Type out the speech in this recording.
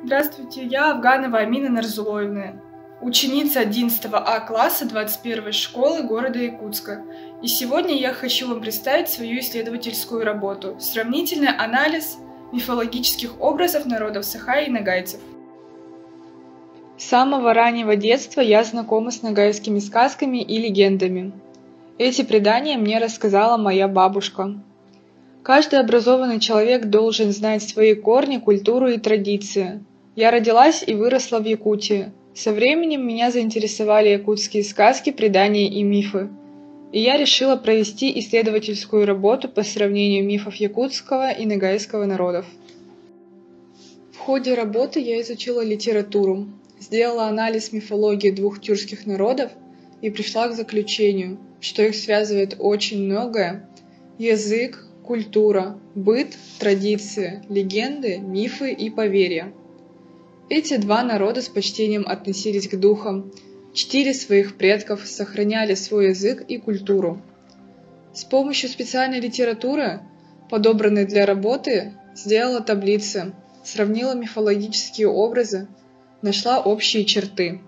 Здравствуйте, я Афганова Амина Нарзулоевна, ученица 11 А класса 21 школы города Якутска. И сегодня я хочу вам представить свою исследовательскую работу «Сравнительный анализ мифологических образов народов Саха и нагайцев». С самого раннего детства я знакома с нагайскими сказками и легендами. Эти предания мне рассказала моя бабушка. Каждый образованный человек должен знать свои корни, культуру и традиции. Я родилась и выросла в Якутии. Со временем меня заинтересовали якутские сказки, предания и мифы. И я решила провести исследовательскую работу по сравнению мифов якутского и нагайского народов. В ходе работы я изучила литературу, сделала анализ мифологии двух тюркских народов и пришла к заключению, что их связывает очень многое: язык, культура, быт, традиции, легенды, мифы и поверья. Эти два народа с почтением относились к духам, чтили своих предков, сохраняли свой язык и культуру. С помощью специальной литературы, подобранной для работы, сделала таблицы, сравнила мифологические образы, нашла общие черты.